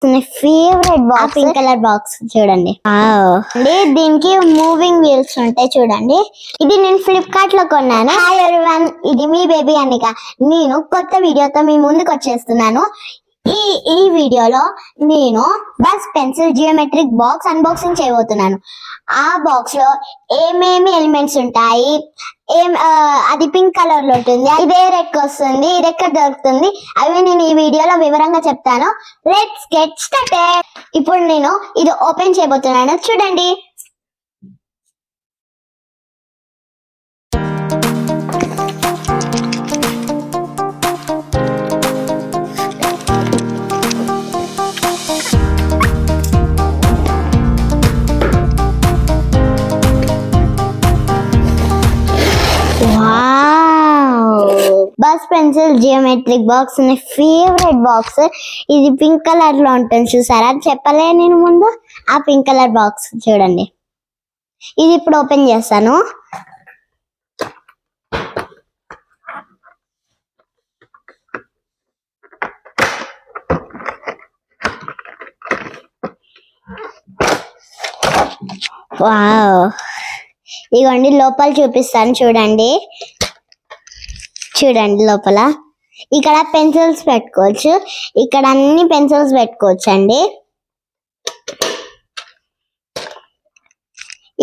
Favourite box pink colour box చూడండి. దీనికి moving wheels ఉంటాయి చూడండి. ఇది నేను ఫ్లిప్కార్ట్ లో కొన్నాను. హాయ్ ఎవరీవన్, ఇది మీ బేబీ అనిక. నేను కొత్త వీడియోతో మీ ముందుకు వచ్చేస్తున్నాను. ఈ వీడియోలో నేను bus pencil geometric box unboxing చేయబోతున్నాను. ఆ బాక్స్ లో ఏమేమి ఎలిమెంట్స్ ఉంటాయి, అది పింక్ కలర్ లో ఉంటుంది, ఇదే రెక్ వస్తుంది, ఇది ఎక్కడ దొరుకుతుంది, అవి నేను ఈ వీడియోలో వివరంగా చెప్తాను. Let's get started. ఇప్పుడు నేను ఇది ఓపెన్ చేయబోతున్నాను, చూడండి. బస్ పెన్సిల్ జియోమెట్రిక్ బాక్స్ నా ఫేవరెట్ బాక్స్. ఇది పింక్ కలర్ లో ఉంటుంది చూసారా, చెప్పలే నేను ముందు. ఆ పింక్ కలర్ బాక్స్ చూడండి. ఇది ఇప్పుడు ఓపెన్ చేస్తాను. వావ్, ఇదిగోండి లోపల చూపిస్తాను చూడండి. చూడండి లోపల ఇక్కడ పెన్సిల్స్ పెట్టుకోవచ్చు, ఇక్కడ అన్ని పెన్సిల్స్ పెట్టుకోవచ్చు అండి.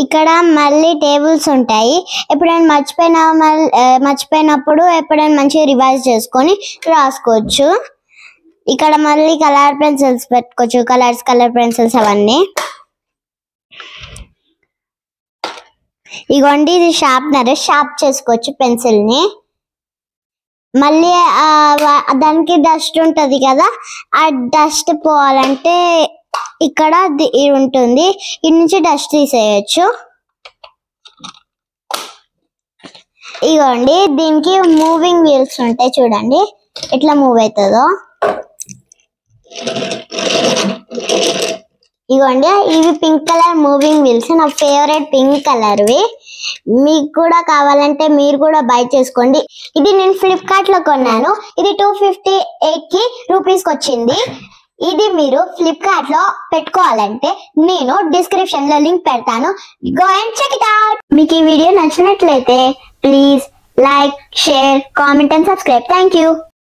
ఇక్కడ మళ్ళీ టేబుల్స్ ఉంటాయి. ఎప్పుడైనా మర్చిపోయినప్పుడు ఎప్పుడైనా మంచిగా రివైజ్ చేసుకొని రాసుకోవచ్చు. ఇక్కడ మళ్ళీ కలర్ పెన్సిల్స్ పెట్టుకోవచ్చు, కలర్ పెన్సిల్స్ అవన్నీ. ఇగోండి ఇది షార్ప్నర్, షార్ప్ చేసుకోవచ్చు పెన్సిల్ ని. మళ్ళీ దానికి డస్ట్ ఉంటది కదా, ఆ డస్ట్ పోవాలంటే ఇక్కడ ఇది ఉంటుంది, ఇది నుంచి డస్ట్ తీసేయచ్చు. ఇగోండి దీనికి మూవింగ్ వీల్స్ ఉంటాయి చూడండి, ఎట్లా మూవ్ అవుతుందో. ఇగోండి ఇవి పింక్ కలర్ మూవింగ్ వీల్స్, నా ఫేవరెట్ పింక్ కలర్వి. మీకు కూడా కావాలంటే మీరు కూడా బై చేసుకోండి. ఇది నేను ఫ్లిప్కార్ట్ లో కొన్నాను. ఇది 258 రూపీస్ వచ్చింది. ఇది మీరు ఫ్లిప్కార్ట్ లో పెట్టుకోవాలంటే నేను డిస్క్రిప్షన్ లో లింక్ పెడతాను, go and check it out. మీకు ఈ వీడియో నచ్చినట్లయితే please like, share, comment and subscribe. Thank you.